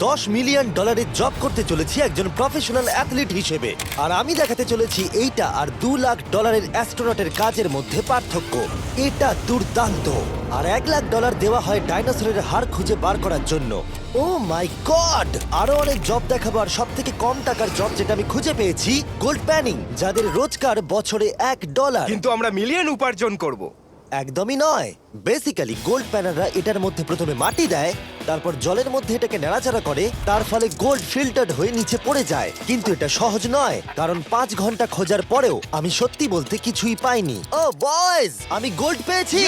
$10 million job করতে চলেছি একজন প্রফেশনাল অ্যাথলিট হিসেবে। আর আমি দেখাতে চলেছি এইটা আর $2 লাখ অ্যাস্ট্রোনটের কাজের মধ্যে পার্থক্য। এটা দুর্দান্ত। আর $1 লাখ দেওয়া হয় ডাইনোসরের হাড় খুঁজে বার করার জন্য। ও মাই গড! আরো অনেক জব দেখাবো, আর সব থেকে কম টাকার জব যেটা আমি খুঁজে পেয়েছি, গোল্ড প্যানিং, যাদের রোজগার বছরে $1। কিন্তু আমরা মিলিয়ন উপার্জন করব। একদমই নয়। বেসিক্যালি গোল্ড প্যানাররা এটার মধ্যে প্রথমে মাটি দেয়, তারপর জলের মধ্যে এটাকে নাড়াচাড়া করে, তার ফলে গোল্ড ফিল্টার্ড হয়ে নিচে পড়ে যায়। কিন্তু এটা সহজ নয়, কারণ 5 ঘন্টা খোঁজার পরেও আমি সত্যি বলতে কিছুই পাইনি। ও বয়েজ, আমি গোল্ড পেয়েছি।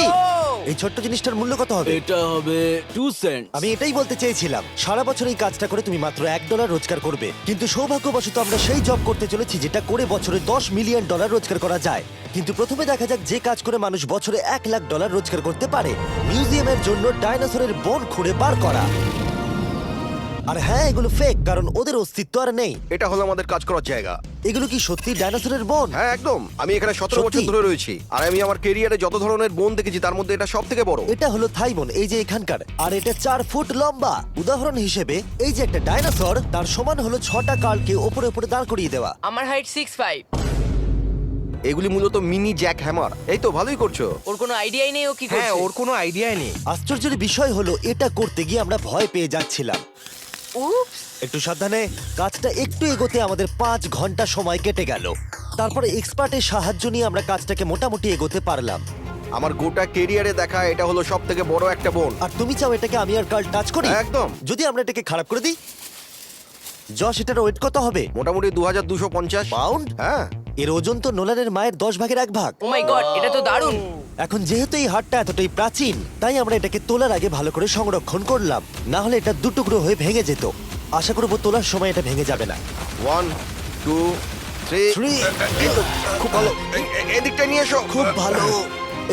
এই ছোট্ট জিনিসটার মূল্য কত হবে? এটা হবে 2 সেন্ট। আমি এটাই বলতে চেয়েছিলাম। সারা বছর এই কাজটা করে তুমি মাত্র $1 রোজগার করবে, কিন্তু সৌভাগ্যবশত আমরা সেই জব করতে চলেছি যেটা করে বছরে $10 মিলিয়ন রোজগার করা যায়। কিন্তু প্রথমে দেখা যাক যে কাজ করে মানুষ বছরে $1 লাখ রোজগার করতে পারে। মিউজিয়ামের জন্য ডাইনোসরের বোন খুঁড়ে বার করা। আর হ্যাঁ, এগুলো ফেক, কারণ ওদের অস্তিত্ব আর নেই। এটা হলো আমাদের কাজ করার জায়গা। এগুলো কি সত্যি ডাইনোসরের বোন? হ্যাঁ একদম, আমি এখানে 17 সত্যি? বছর ধরে রয়েছি, আর আমি আমার কেরিয়ারে যত ধরনের বোন দেখেছি তার মধ্যে এটা সব থেকে বড়। এটা হলো থাইবন, এই যে এখানকার, আর এটা 4 ফুট লম্বা। উদাহরণ হিসেবে এই যে একটা ডাইনোসর, তার সমান হলো 6টা কালকে ওপরে ওপরে দাঁড় করিয়ে দেওয়া। আমার হাইট 6'5". এগুলি মূলত মিনি জ্যাক হ্যামার। এই তো ভালোই করছো। ওর কোনো আইডিয়াই নেই ও কি হ্যাঁ, করছে। ওর কোনো আইডিয়াই নেই। আশ্চর্যের বিষয় হলো এটা করতে গিয়ে আমরা ভয় পেয়ে যাচ্ছিলাম। উপস। একটু সাবধানে। কাজটা একটু এগোতে আমাদের 5 ঘন্টা সময় কেটে গেল। তারপরে এক্সপার্টের সাহায্য নিয়ে আমরা কাজটাকে মোটামুটি এগোতে পারলাম। আমার গোটা কেরিয়ারে দেখা এটা হলো সব থেকে বড় একটা বোন। আর তুমি চাও এটাকে আমি আর কাল টাচ করি? একদম। যদি আমরা এটাকে খারাপ করে দিই? যশ, এটার ওয়েট কত হবে? মোটামুটি 2250 পাউন্ড? হ্যাঁ। এর ওজন তো নোলানের মায়ের 10 ভাগের 1 ভাগ। ও মাই গড, এটা তো দারুণ। এখন যেহেতু এই হাটটা এতটাই প্রাচীন, তাই আমরা এটাকে তোলার আগে ভালো করে সংরক্ষণ করলাম, না হলে এটা দুটুকরো হয়ে ভেঙে যেত। আশা করবো তোলার সময় এটা ভেঙে যাবে না। 1 2 3 Three. খুব ভালো। এদিকটা নিয়ে এসো। খুব ভালো।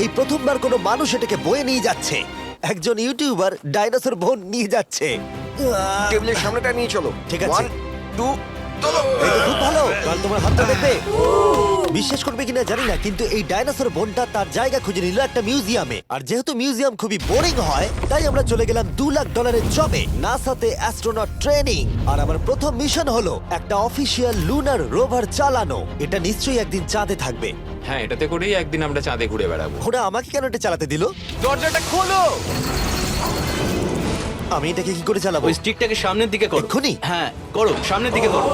এই প্রথমবার কোনো মানুষ এটাকে বয়ে নিয়ে যাচ্ছে। একজন ইউটিউবার ডাইনোসর বোন নিয়ে যাচ্ছে। টেবিলের সামনেটা নিয়ে চলো। ঠিক আছে। 1 2 চলো। এই তো খুব ভালো। কাল তোমার হাতটা দেখবে। বিশ্বাস করবে কিনা জানি না, কিন্তু এই ডাইনোসর বোনটা তার জায়গা খুঁজে নিল একটা মিউজিয়ামে। আর যেহেতু মিউজিয়াম খুবই বোরিং হয়, তাই আমরা চলে গেলাম $2 লাখ জবে, নাসাতে অ্যাস্ট্রোনট ট্রেনিং। আর আমার প্রথম মিশন হলো একটা অফিসিয়াল লুনার রোভার চালানো। এটা নিশ্চয়ই একদিন চাঁদে থাকবে। হ্যাঁ, এটাতে করেই একদিন আমরা চাঁদে ঘুরে বেড়াবো। ওরা আমাকে কেন এটা চালাতে দিল? দরজাটা খোলো। আমি এটাকে কি করে চালাবো? ওই স্টিকটাকে সামনের দিকে করো। এক্ষুনি? হ্যাঁ, করো, সামনের দিকে করো।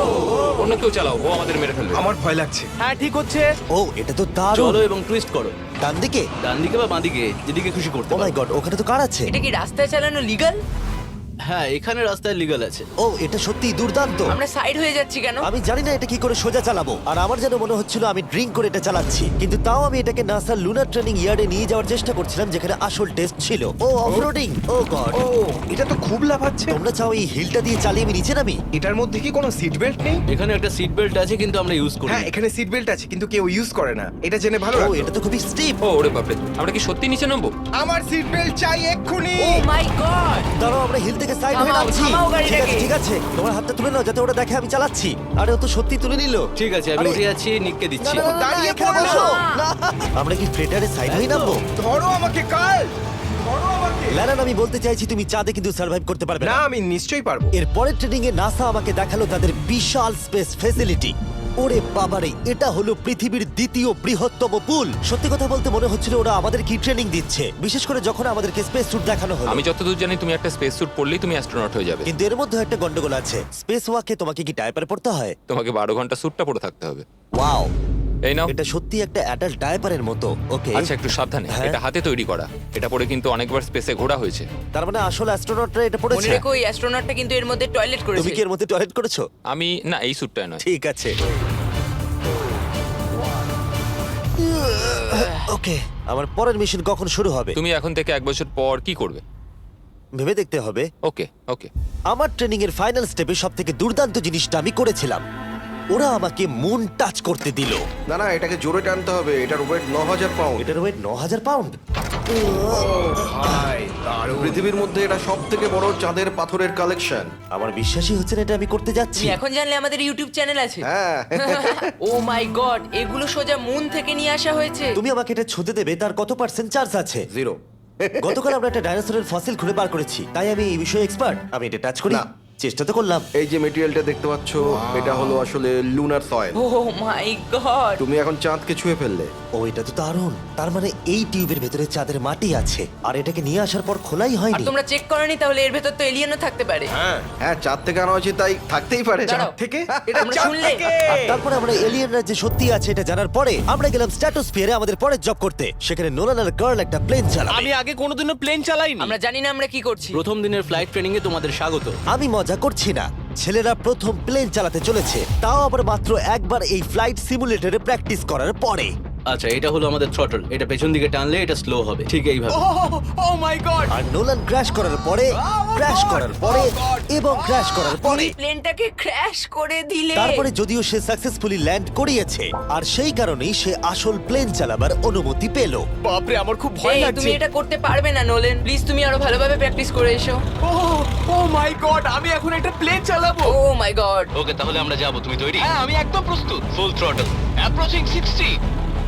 অন্য কেউ চালাও, ও আমাদের মেরে ফেলবে। আমার ভয় লাগছে। হ্যাঁ, ঠিক হচ্ছে। ও, এটা তো দারুণ। চলো এবং টুইস্ট করো। ডান দিকে? ডান দিকে বা বাঁ দিকে, যেদিকে খুশি করতে ও মাই পারো। গড, ওখানে তো কার আছে? এটা কি রাস্তায় চালানো লিগ্যাল? হ্যাঁ, এখানে রাস্তায় লিগ্যাল আছে। ও, এটা সত্যিই দুর্দান্ত। আমরা সাইড হয়ে যাচ্ছি কেন? আমি জানি না এটা কি করে সোজা চালাবো, আর আমার যেন মনে হচ্ছিল আমি ড্রিঙ্ক করে এটা চালাচ্ছি। কিন্তু তাও আমি এটাকে নাসার লুনার ট্রেনিং ইয়ার্ডে নিয়ে যাওয়ার চেষ্টা করছিলাম, যেখানে আসল টেস্ট ছিল। ও, অফরোডিং। ও গড। ও, এটা তো খুব লাফাচ্ছে। তোমরা চাও এই হিলটা দিয়ে চালিয়ে আমি নিচে নামি? এটার মধ্যে কি কোনো সিট বেল্ট নেই? এখানে একটা সিট বেল্ট আছে, কিন্তু আমরা ইউজ করি না। হ্যাঁ, এখানে সিট বেল্ট আছে, কিন্তু কেউ ইউজ করে না। এটা জেনে ভালো ও, লাগলো। এটা তো খুবই স্টিপ। ও ওরে বাপরে, আমরা কি সত্যি নিচে নামবো? আমার সিট বেল্ট চাই এক্ষুনি। ও মাই গড। দাঁড়াও, আমরা হিল থেকে সাইড হয়ে থামাও, নামছি। থামাও গাড়িটাকে। ঠিক আছে, তোমার হাতটা তুলে নাও যাতে ওরা দেখে আমি চালাচ্ছি। আরে, ও তো সত্যি তুলে নিল। ঠিক আছে, আমি আরে, উঠে যাচ্ছি, নিককে না, দিচ্ছি। না, না, না, দাঁড়িয়ে এখানে পড়ো। বসো। না। আমরা কি ফ্রেটারে সাইড হয়ে নামবো? ধরো আমাকে কাল। ধরো আমাকে। ল্যারান, আমি বলতে চাইছি তুমি চাঁদে কিন্তু সার্ভাইভ করতে পারবে না, না। আমি নিশ্চয়ই পারবো। এর পরের ট্রেনিং এ নাসা আমাকে দেখালো তাদের বিশাল স্পেস ফেসিলিটি। ওরে বাবারে, এটা হলো পৃথিবীর দ্বিতীয় বৃহত্তম পুল। সত্যি কথা বলতে মনে হচ্ছিল ওরা আমাদের কি ট্রেনিং দিচ্ছে, বিশেষ করে যখন আমাদেরকে স্পেস স্যুট দেখানো হলো। আমি যতদূর জানি তুমি একটা স্পেস স্যুট পরলেই তুমি অ্যাস্ট্রোনট হয়ে যাবে। কিন্তু এর মধ্যে একটা গন্ডগোল আছে। স্পেস ওয়াকে তোমাকে কি ডায়পার পড়তে হয়? তোমাকে 12 ঘন্টা স্যুটটা পরে থাকতে হবে। ওয়াও, এই নাও। এটা সত্যি একটা অ্যাডাল্ট ডায়পারের মতো। ওকে, আচ্ছা, একটু সাবধানে। হ্যাঁ। এটা হাতে তৈরি করা। এটা পরে কিন্তু অনেকবার স্পেসে ঘোরা হয়েছে। তার মানে আসল অ্যাস্ট্রোনটরা এটা মনে পড়েছে। রেখো, ওই অ্যাস্ট্রোনটটা কিন্তু এর মধ্যে টয়লেট তুমি করেছে। কি এর মধ্যে টয়লেট করেছো? আমি না, এই স্যুটটায় নয়। ঠিক আছে। ওকে, আমার পরের মিশন কখন শুরু হবে তুমি এখন থেকে 1 বছর পর কি করবে? ভেবে দেখতে হবে। ওকে ওকে। আমার ট্রেনিং এর ফাইনাল স্টেপে সবথেকে দুর্দান্ত জিনিসটা আমি করেছিলাম। ওরা আমাকে মুন টাচ করতে দিল। না না, এটাকে জোরে টানতে হবে। এটার ওয়েট 9000 পাউন্ড। এটার ওয়েট 9000 পাউন্ড। ভাই, দারুণ। পৃথিবীর মধ্যে এটা সব থেকে বড় চাঁদের পাথরের কালেকশন। আমার বিশ্বাসই হচ্ছে না এটা আমি করতে যাচ্ছি। তুমি এখন জানলে আমাদের ইউটিউব চ্যানেল আছে। হ্যাঁ। ও মাই গড, এগুলো সোজা মুন থেকে নিয়ে আসা হয়েছে। তুমি আমাকে এটা ছুঁতে দেবে, তার কত পার্সেন্ট চার্জ আছে? 0। গতকাল আমরা একটা ডাইনোসরের ফসিল খুঁজে বার করেছি, তাই আমি এই বিষয়ে এক্সপার্ট। আমি এটা টাচ করি। না। চেষ্টা তো করলাম। এই যে মেটেরিয়ালটা দেখতে পাচ্ছ, এটা হলো আসলে লুনার সয়েল। ও মাই গড তুমি এখন চাঁদকে ছুঁয়ে ফেললে। ও এটা তো দারুণ। তার মানে এই টিউবের ভেতরে চাঁদের মাটি আছে আর এটাকে নিয়ে আসার পর খোলাই আর হয়নি। তোমরা চেক করনি তাহলে এর ভেতর তো এলিয়েনও থাকতে পারে হ্যাঁ, চাঁদ থেকে আনা হয়েছে তাই থাকতেই পারে। দাঁড়াও। থেকে এটা আমরা চাঁদ শুনলে? থেকে। আর তারপরে আমরা এলিয়েনরা যে সত্যি আছে এটা জানার পরে আমরা গেলাম স্ট্র্যাটোস্ফিয়ারে আমাদের পরের জব করতে। সেখানে নোলান আর গার্ল একটা প্লেন চালাবে। আমি আগে কোনোদিনও প্লেন চালাইনি। আমরা জানি না আমরা কি করছি প্রথম দিনের ফ্লাইট ট্রেনিং এ তোমাদের স্বাগত। আমি মজা করছি না, ছেলেরা প্রথম প্লেন চালাতে চলেছে, তাও আবার মাত্র একবার এই ফ্লাইট সিমুলেটরে প্র্যাকটিস করার পরে। আচ্ছা, এটা হলো আমাদের থ্রটল। এটা পেছন দিকে টানলে এটা স্লো হবে, ঠিক এইভাবে। ও মাই গড। আর নোলান ক্র্যাশ করার পরে, ক্র্যাশ করার পরে এবং ক্র্যাশ করার পরে, তুমি প্লেনটাকে ক্র্যাশ করে দিলে তারপরে যদিও সে সাকসেসফুলি ল্যান্ড করিয়েছে আর সেই কারণেই সে আসল প্লেন চালাবার অনুমতি পেল। বাপরে, আমার খুব ভয় এই, লাগছে। তুমি এটা করতে পারবে না নোলেন, প্লিজ তুমি আরো ভালোভাবে প্র্যাকটিস করে এসো। ও মাই গড, আমি এখন একটা প্লেন চালাবো। ও মাই গড ওকে, তাহলে আমরা যাবো। তুমি তৈরি? হ্যাঁ, আমি একদম প্রস্তুত। Full throttle, approaching 60।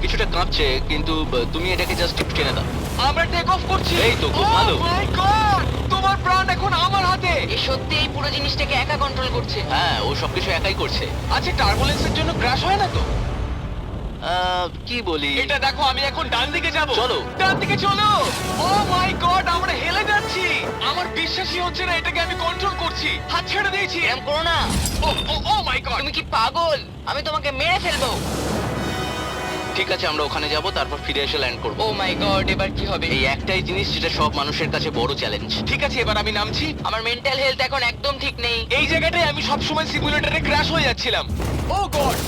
কিছুটা কাঁপছে, কিন্তু তুমি এটাকে জাস্ট টেনে দাও। আমরা টেক অফ করছি। এই তো, খুব ভালো। ও মাই গড, তোমার প্রাণ এখন আমার হাতে। এ সত্যি এই পুরো জিনিসটাকে একা কন্ট্রোল করছে। হ্যাঁ, ও সবকিছু একাই করছে। আচ্ছা, টার্বুলেন্সের জন্য ক্র্যাশ হয় না তো? কি বলি? এটা দেখো, আমি এখন ডান দিকে যাব। চলো। ডান দিকে চলো। ও মাই গড, আমরা হেলে যাচ্ছি। আমার বিশ্বাসই হচ্ছে না এটাকে আমি কন্ট্রোল করছি। হাত ছেড়ে দিয়েছি। এরকম করো না, ও মাই গড। তুমি কি পাগল? আমি তোমাকে মেরে ফেলবো। ঠিক আছে, আমরা ওখানে যাব, তারপর ফিরে এসে ল্যান্ড করব। ও মাই গড, এবার কি হবে? এই একটাই জিনিস যেটা সব মানুষের কাছে বড় চ্যালেঞ্জ। ঠিক আছে, এবার আমি নামছি। আমার মেন্টাল হেলথ এখন একদম ঠিক নেই। এই জায়গাটায় আমি সব সময় সিমুলেটরে ক্র্যাশ হয়ে যাচ্ছিলাম। ও গড।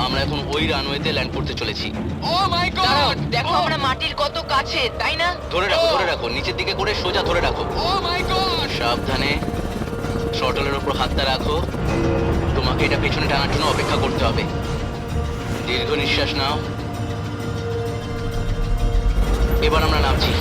আমরা এখন ওই রানওয়েতে ল্যান্ড করতে চলেছি। ও মাই দাঁড়াও, গড। দেখো আমরা মাটির কত কাছে, তাই না? ধরে রাখো, ধরে রাখো, নিচের দিকে করে সোজা ধরে রাখো। ও মাই গড। সাবধানে থ্রটলের উপর হাতটা রাখো। তোমাকে এটা পেছনে টানার জন্য অপেক্ষা করতে হবে। দীর্ঘ নিঃশ্বাস নাও। এবার আমরা নামছি।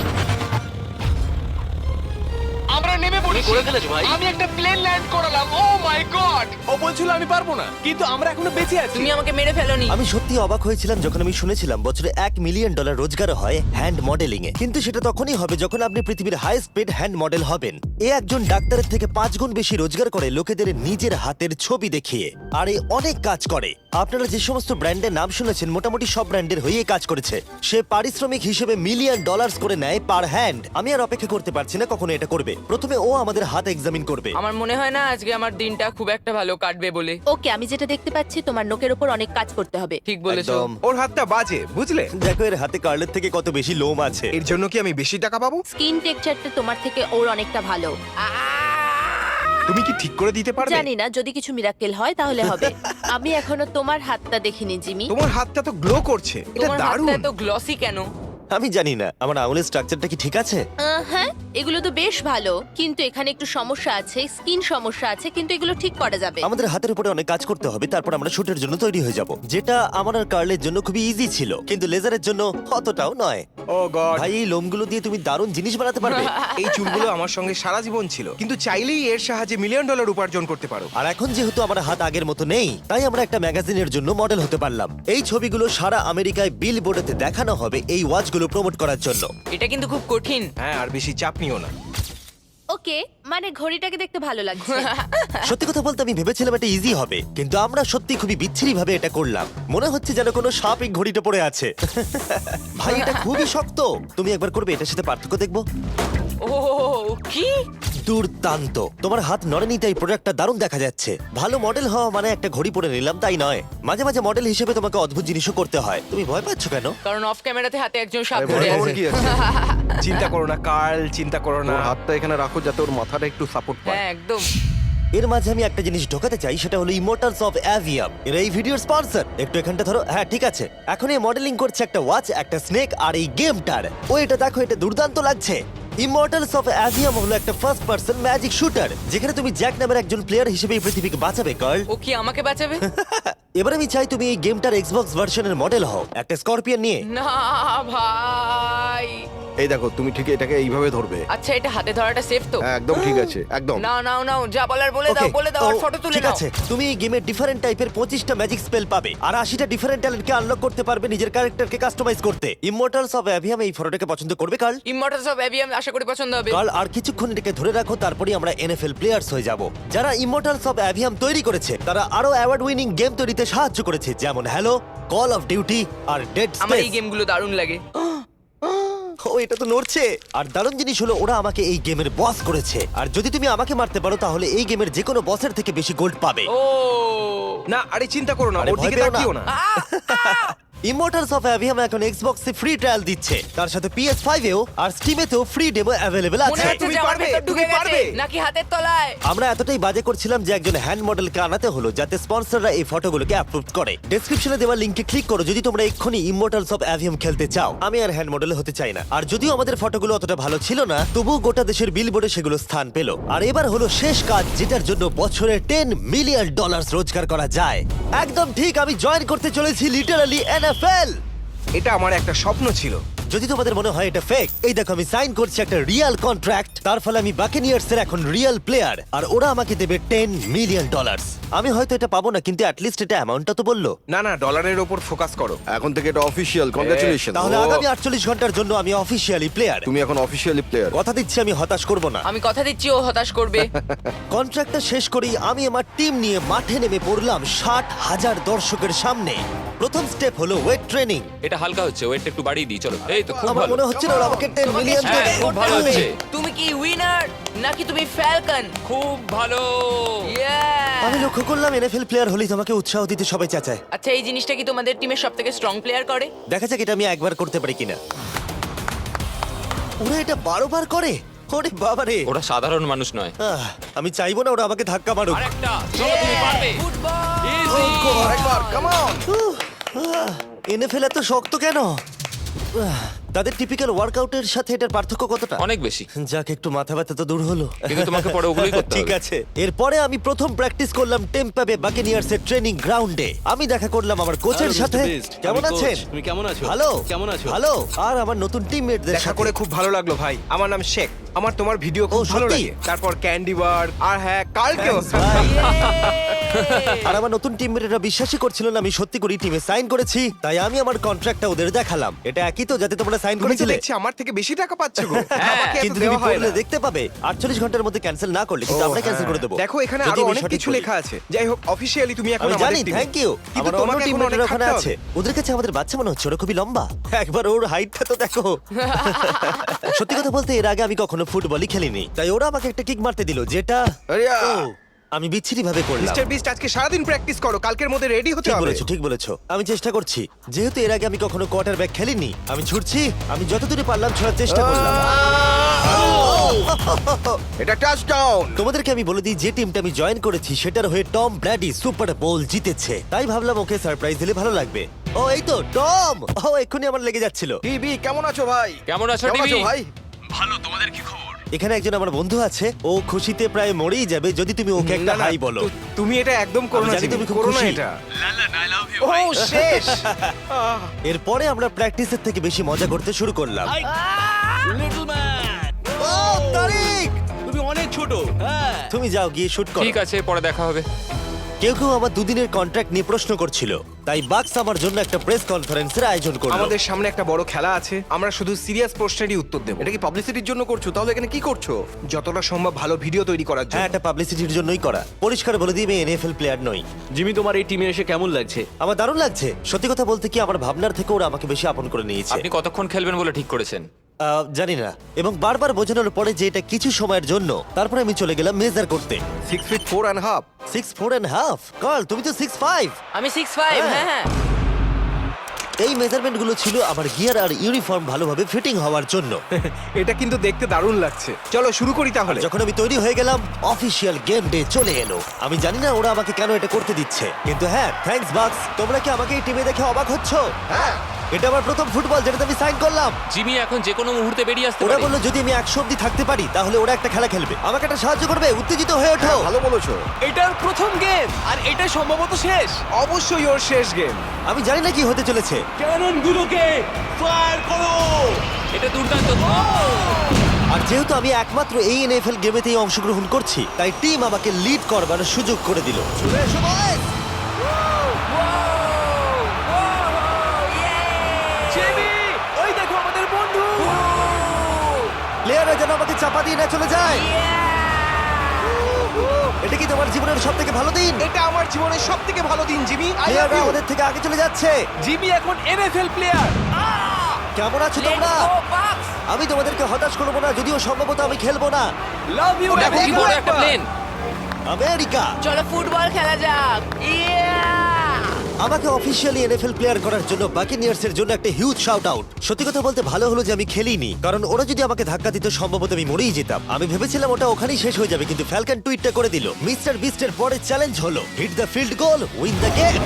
আমরা নেমে পড়েছি। করে ফেলেছো ভাই। আমি একটা প্লেন ল্যান্ড করালাম। ও মাই গড। ও বলছিল আমি পারবো না, কিন্তু আমরা এখনো বেঁচে আছি। তুমি আমাকে মেরে ফেলোনি। আমি সত্যি অবাক হয়েছিলাম যখন আমি শুনেছিলাম বছরে $1 মিলিয়ন রোজগার হয় হ্যান্ড মডেলিং এ। কিন্তু সেটা তখনই হবে যখন আপনি পৃথিবীর হাইস্ট পেড হ্যান্ড মডেল হবেন। এ একজন ডাক্তারের থেকে 5 গুণ বেশি রোজগার করে লোকেদের নিজের হাতের ছবি দেখিয়ে। আর এ অনেক কাজ করে। আপনারা যে সমস্ত ব্র্যান্ডের নাম শুনেছেন মোটামুটি সব ব্র্যান্ডের হয়েই কাজ করেছে। সে পারিশ্রমিক হিসেবে $1 মিলিয়ন করে নেয় পার হ্যান্ড। আমি আর অপেক্ষা করতে পারছি না কখনো এটা করবে। প্রথমে ও আমাদের হাত এক্সামিন করবে। আমার মনে হয় না আজকে আমার দিনটা খুব একটা ভালো কাটবে বলে। ওকে, আমি যেটা দেখতে পাচ্ছি তোমার নোকের উপর অনেক কাজ করতে হবে। ঠিক বলেছো। একদম। ওর হাতটা বাজে, বুঝলে? দেখো এর হাতে কার্লের থেকে কত বেশি লোম আছে। এর জন্য কি আমি বেশি টাকা পাবো? স্কিন টেক্সচারটা তোমার থেকে ওর অনেকটা ভালো। তুমি কি ঠিক করে দিতে পারবে? জানি না, যদি কিছু মিরাকেল হয় তাহলে হবে। আমি এখনো তোমার হাতটা দেখিনি জিমি। তোমার হাতটা তো গ্লো করছে। এটা তোমার দারুণ। হাতটা এত গ্লসি কেন? আমি জানি না আমার আঙুলের স্ট্রাকচারটা কি ঠিক আছে। হ্যাঁ, এগুলো তো বেশ ভালো, কিন্তু এখানে একটু সমস্যা আছে, স্কিন সমস্যা আছে, কিন্তু এগুলো ঠিক করা যাবে। আমাদের হাতের উপরে অনেক কাজ করতে হবে, তারপর আমরা শুটের জন্য তৈরি হয়ে যাব, যেটা আমার আর কার্লের জন্য খুবই ইজি ছিল, কিন্তু লেজারের জন্য অতটাও নয়। ও গড। ভাই এই লোমগুলো দিয়ে তুমি দারুণ জিনিস বানাতে পারবে। এই চুলগুলো আমার সঙ্গে সারা জীবন ছিল, কিন্তু চাইলেই এর সাহায্যে $1 মিলিয়ন উপার্জন করতে পারো। আর এখন যেহেতু আমার হাত আগের মতো নেই, তাই আমরা একটা ম্যাগাজিনের জন্য মডেল হতে পারলাম। এই ছবিগুলো সারা আমেরিকায় বিলবোর্ডেতে দেখানো হবে এই ওয়াচগুলো প্রমোট করার জন্য। এটা কিন্তু খুব কঠিন। হ্যাঁ, আর বেশি চাপ নিও না। ওকে, মানে ঘড়িটাকে দেখতে ভালো লাগছে। সত্যি কথা বলতে আমি ভেবেছিলাম এটা ইজি হবে, কিন্তু আমরা সত্যি খুবই বিচ্ছিরি ভাবে এটা করলাম। মনে হচ্ছে যেন কোনো সাপ এই ঘড়িটা পড়ে আছে। ভাই এটা খুবই শক্ত। তুমি একবার করবে, এটার সাথে পার্থক্য দেখবো। ও কি দুর্দান্ত। তোমার হাত নড়েনি তাই প্রোডাক্টটা দারুণ দেখা যাচ্ছে। ভালো মডেল হওয়া মানে একটা ঘড়ি পরে নিলাম তাই নয়, মাঝে মাঝে মডেল হিসেবে তোমাকে অদ্ভুত জিনিসও করতে হয়। তুমি ভয় পাচ্ছ কেন? কারণ অফ ক্যামেরাতে হাতে একজন সাপ আরে ধরে ভয় পাওয়ার আছে। কি আছে? চিন্তা করো না কার্ল, চিন্তা করো না। ওর হাতটা এখানে রাখো যাতে ওর মাথাটা একটু সাপোর্ট পায়। হ্যাঁ একদম। এর মাঝে আমি একটা জিনিস ঢোকাতে চাই, সেটা হলো ইমোর্টালস অফ অ্যাভিয়াম। এর এই ভিডিওর স্পন্সর। একটু এখানটা ধরো। হ্যাঁ ঠিক আছে। এখন এই মডেলিং করছে একটা ওয়াচ, একটা স্নেক আর এই গেমটার। ও এটা দেখো, এটা দুর্দান্ত লাগছে। ইমর্টালস অফ অ্যাভিয়াম হলো একটা ফার্স্ট পার্সন ম্যাজিক শুটার, যেখানে তুমি জ্যাক নামের একজন প্লেয়ার হিসেবে এই পৃথিবীকে বাঁচাবে গার্ল। ও কি আমাকে বাঁচাবে? এবার আমি চাই তুমি এই গেমটার এক্সবক্স ভার্সনের মডেল হও, একটা স্করপিয়ন নিয়ে। না ভাই, এই দেখো, তুমি ঠিক এটাকে এইভাবে ধরবে। আচ্ছা এটা হাতে ধরাটা সেফ তো? হ্যাঁ, একদম ঠিক আছে, একদম। নাও নাও নাও, যা বলার বলে দাও, Okay, বলে দাও, আর তো ফটো তুলে ঠিক নাও। আছে, তুমি এই গেমে ডিফারেন্ট টাইপের 25টা ম্যাজিক স্পেল পাবে আর 80টা ডিফারেন্ট ট্যালেন্টকে আনলক করতে পারবে নিজের ক্যারেক্টারকে কাস্টমাইজ করতে। ইমমর্টালস অফ অ্যাভিয়াম এই ফটোটাকে পছন্দ করবে কার্ল? ইমমর্টালস অফ অ্যাভিয়াম আশা করি পছন্দ হবে। কার্ল, আর কিছুক্ষণ এটাকে ধরে রাখো, তারপরেই আমরা এনএফএল প্লেয়ার্স হয়ে যাব। যারা ইমমর্টালস অফ অ্যাভিয়াম তৈরি করেছে তারা আরো অ্যাওয়ার্ড উইনিং গেম তৈরিতে সাহায্য করেছে, যেমন হ্যালো, কল অফ ডিউটি আর ডেড আমার এই স্পেস। গেমগুলো দারুণ লাগে। ও, এটা তো নড়ছে। আর দারুণ জিনিস হলো ওরা আমাকে এই গেমের বস করেছে, আর যদি তুমি আমাকে মারতে পারো তাহলে এই গেমের যে কোনো বসের থেকে বেশি গোল্ড পাবে। ও না, আরে চিন্তা করো না, আরে ওর ভয় দিকে পেও না। তাকিও না। ইমমর্টালস অফ অ্যাভিয়াম এখন এক্সবক্সে ফ্রি ট্রায়াল দিচ্ছে, তার সাথে PS5 এও আর স্টিমেতেও ফ্রি ডেমো অ্যাভেলেবল মনে আছে। হচ্ছে তুমি যে আমার পারবে, ভেতর ঢুকে তুমি গেছে পারবে। নাকি হাতের তলায়। আমরা এতটাই বাজে করছিলাম যে একজন হ্যান্ড মডেলকে আনাতে হলো যাতে স্পন্সররা এই ফটোগুলোকে অ্যাপ্রুভ করে। ডেসক্রিপশনে দেওয়া লিংকে ক্লিক করো যদি তোমরা এক্ষুনি ইমমর্টালস অফ অ্যাভিয়াম খেলতে চাও। আমি আর হ্যান্ড মডেল হতে চাই না, আর যদিও আমাদের ফটোগুলো অতটা ভালো ছিল না, তবুও গোটা দেশের বিলবোর্ডে সেগুলো স্থান পেল। আর এবার হলো শেষ কাজ, যেটার জন্য বছরে $10 মিলিয়ন রোজগার করা যায়। একদম ঠিক, আমি জয়েন করতে চলেছি লিটারালি NFL। এটা আমার একটা স্বপ্ন ছিল। যদি তোমাদের মনে হয় এটা ফেক, এই দেখো আমি সাইন করছি একটা রিয়েল কন্ট্রাক্ট, তার ফলে আমি বাকেনিয়ার্সের এখন রিয়েল প্লেয়ার, আর ওরা আমাকে দেবে $10 মিলিয়ন। আমি হয়তো এটা পাবো না, কিন্তু অ্যাটলিস্ট এটা অ্যামাউন্টটা তো বললো। না না, ডলারের ওপর ফোকাস করো। এখন থেকে এটা অফিসিয়াল, কংগ্রাচুলেশন। তাহলে আগামী 48 ঘন্টার জন্য আমি অফিসিয়ালি প্লেয়ার। তুমি এখন অফিসিয়ালি প্লেয়ার। কথা দিচ্ছি আমি হতাশ করব না। আমি কথা দিচ্ছি ও হতাশ করবে। কন্ট্রাক্টটা শেষ করেই আমি আমার টিম নিয়ে মাঠে নেমে পড়লাম 60,000 দর্শকের সামনে। প্রথম স্টেপ হলো ওয়েট ট্রেনিং। এটা হালকা হচ্ছে, ওয়েটটা একটু বাড়িয়ে দিই চলো। এই তো খুব আমার ভালো। মনে হচ্ছে না ওরা আমাকে 10 তোমাকে মিলিয়ন স্বীকার দেবে। খুব করতে ভালো হবে। হচ্ছে। তুমি কি উইনার নাকি তুমি ফ্যালকন? খুব ভালো। আমি লক্ষ্য করলাম NFL প্লেয়ার হলেই তোমাকে উৎসাহ দিতে সবাই চাচায়। আচ্ছা এই জিনিসটা কি তোমাদের টিমের সবথেকে স্ট্রং প্লেয়ার করে? দেখা যাক এটা আমি একবার করতে পারি কিনা। ওরা এটা 12 বার করে? ওরে বাবা রে। ওরা সাধারণ মানুষ নয়। আমি চাইবো না ওরা আমাকে ধাক্কা মারুক। আরেকটা, চলো তুমি পারবে। ফুটবল। Easy! আরেকবার, কাম অন। NFL এত শক্ত কেন? তাদের টিপিক্যাল ওয়ার্কআউটের সাথে এটার পার্থক্য কতটা? অনেক বেশি। যাক, একটু মাথা ব্যথা তো দূর হলো। কিন্তু তোমাকে পরে ওগুলোই করতে ঠিক হবে। আছে। এরপরে আমি প্রথম প্র্যাকটিস করলাম টেম্পা বে বাকেনিয়ার্সের ট্রেনিং গ্রাউন্ডে। আমি দেখা করলাম আমার কোচের Hello, Mr. সাথে। Beast, কেমন আমি coach। আছেন? তুমি কেমন আছো? ভালো। কেমন আছো? ভালো। আর আমার নতুন টিমমেটদের দেখা সাথে করে খুব ভালো লাগলো ভাই। আমার নাম শেখ। আমার তোমার ভিডিও খুব ও, ভালো সত্যি? লাগে। তারপর ক্যান্ডি বার আর হ্যাঁ কালকেও। আর আমার নতুন টিমমেটরা বিশ্বাসই করছিল না আমি সত্যি করে টিমে সাইন করেছি, তাই আমি আমার কন্ট্রাক্টটা ওদের দেখালাম। এটা একই তো যাতে তোমরা সাইন তুমি তো করেছিলে? দেখছি আমার থেকে বেশি টাকা পাচ্ছ গো। আমাকে এত কিন্তু তুমি দেওয়া হয় পড়লে না। দেখতে পাবে 48 ঘন্টার মধ্যে ক্যান্সেল না করলে কিন্তু ও, আমরা ক্যান্সেল হ্যাঁ। করে দেবো। দেখো এখানে যদি আরো আমি অনেক সঠিক কিছু বলি। লেখা আছে। যাই হোক অফিশিয়ালি তুমি এখন আমি আমাদের জানি, টিমে। Thank you. কিন্তু আমার অন্য তোমাকে এখন টিমমেটরা অনেক ওখানে খাটতে আছে। হবে। ওদের কাছে আমাদের বাচ্চা মনে হচ্ছে, ওরা খুবই লম্বা। একবার ওর হাইটটা তো দেখো। সত্যি কথা বলতে এর আগে আমি কখনো ফুটবলই খেলিনি, তাই ওরা আমাকে একটা কিক মারতে দিল, যেটা আরিয়া। ও, আমি বিচ্ছিরি ভাবে করলাম। মিস্টার বিস্ট আজকে সারাদিন প্র্যাকটিস করো, কালকের মধ্যে রেডি হতে ঠিক হবে। বলেছো, ঠিক বলেছো। আমি চেষ্টা করছি। যেহেতু এর আগে আমি কখনো কোয়ার্টার ব্যাক খেলিনি, আমি ছুটছি। আমি যতদূরে পারলাম ছোড়ার চেষ্টা করলাম। এটা টাচডাউন। তোমাদেরকে আমি বলে দিই যে টিমটা আমি জয়েন করেছি সেটার হয়ে টম ব্র্যাডি সুপার বোল জিতেছে, তাই ভাবলাম ওকে সারপ্রাইজ দিলে ভালো লাগবে। ও এই তো টম। ও এক্ষুনি আমার লেগে যাচ্ছিল। টিভি কেমন আছো ভাই? কেমন আছো, কেমন আছো টিভি? ভাই? এখানে একজন আমার বন্ধু আছে, ও খুশিতে প্রায় মরেই যাবে যদি তুমি ওকে একটা না, না, হাই বলো। তুমি এটা একদম করো আমি না, জানি জিমি, তুমি খুব করো না খুশি। এটা। ও শেষ। এরপরে আমরা প্র্যাকটিসের থেকে বেশি মজা করতে শুরু করলাম। লিটল ম্যান, ও তারিক, তুমি অনেক ছোট। হ্যাঁ, তুমি যাও গিয়ে শুট করো। ঠিক আছে, পরে দেখা হবে। কেউ কেউ আমার দুদিনের কন্ট্রাক্ট নিয়ে প্রশ্ন করছিল, তাই বাক্স আমার জন্য একটা প্রেস কনফারেন্সের আয়োজন করলো। আমাদের সামনে একটা বড় খেলা আছে, আমরা শুধু সিরিয়াস প্রশ্নেরই উত্তর দেব। এটা কি পাবলিসিটির জন্য করছো? তাহলে এখানে কি করছো? যতটা সম্ভব ভালো ভিডিও তৈরি করার হ্যাঁ, জন্য। এটা পাবলিসিটির জন্যই করা। পরিষ্কার বলে দিই আমি NFL প্লেয়ার নই। জিমি তোমার এই টিমে এসে কেমন লাগছে? আমার দারুণ লাগছে। সত্যি কথা বলতে কি, আমার ভাবনার থেকে ওরা আমাকে বেশি আপন করে নিয়েছে। আপনি কতক্ষণ খেলবেন বলে ঠিক করেছেন? জানি না, এবং বারবার বোঝানোর পরে যে এটা কিছু সময়ের জন্য, তারপরে আমি চলে গেলাম মেজার করতে। 6 feet 4.5। 6'4.5"। কার্ল, তুমি তো 6'5". আমি 6'5", হ্যাঁ হ্যাঁ। এই মেজারমেন্ট গুলো ছিল আমার গিয়ার আর ইউনিফর্ম ভালোভাবে ফিটিং হওয়ার জন্য। এটা কিন্তু দেখতে দারুণ লাগছে। চলো শুরু করি তাহলে। যখন আমি তৈরি হয়ে গেলাম, অফিসিয়াল গেম ডে চলে এলো। আমি জানি না ওরা আমাকে কেন এটা করতে দিচ্ছে, কিন্তু হ্যাঁ, থ্যাঙ্কস বাক্স। তোমরা কি আমাকে এই টিমে দেখে অবাক হচ্ছ? হ্যাঁ। এটা আমার প্রথম ফুটবল যেটাতে আমি সাইন করলাম। জিমি এখন যে কোনো মুহূর্তে বেরিয়ে আসতে ওরা পারে। বললো যদি আমি 100 অব্দি থাকতে পারি তাহলে ওরা একটা খেলা খেলবে, আমাকে একটা সাহায্য করবে, উত্তেজিত হয়ে ওঠো। ভালো বলেছো। এটার প্রথম গেম আর এটা সম্ভবত শেষ। অবশ্যই ওর শেষ গেম। আমি জানি না কি হতে চলেছে। ক্যানন গুলোকে ফায়ার করো। এটা দুর্দান্ত। আর যেহেতু আমি একমাত্র এই এনএফএল গেমেতেই অংশগ্রহণ করছি, তাই টিম আমাকে লিড করবার সুযোগ করে দিল। চলে এসো বয়েজ। জিমি, ওই দেখো আমাদের বন্ধু। প্লেয়াররা যেন আমাকে চাপা দিয়ে না চলে যায়। এটা কি তোমার জীবনের সব থেকে ভালো দিন? এটা আমার জীবনের সবথেকে ভালো দিন, জিমি। আই লাভ প্লেয়াররা ইউ। আমাদের থেকে আগে চলে যাচ্ছে। জিমি এখন এনএফএল প্লেয়ার। কেমন আছো তোমরা? আমি তোমাদেরকে হতাশ করবো না, যদিও সম্ভবত আমি খেলবো না। Love you. দেখো কি বড় একটা প্লেন। আমেরিকা চলো ফুটবল খেলা যাক। আমাকে অফিসিয়ালি এনএফএল প্লেয়ার করার জন্য বাকিনিয়ার্স এর জন্য একটা হিউজ শাউট আউট। সত্যি কথা বলতে ভালো হলো যে আমি খেলিনি, কারণ ওরা যদি আমাকে ধাক্কা দিত সম্ভবত আমি মরেই যেতাম। আমি ভেবেছিলাম ওটা ওখানেই শেষ হয়ে যাবে, কিন্তু ফ্যালকন টুইটটা করে দিল, মিস্টার বিস্টের পরের চ্যালেঞ্জ হলো hit the field goal, win the game.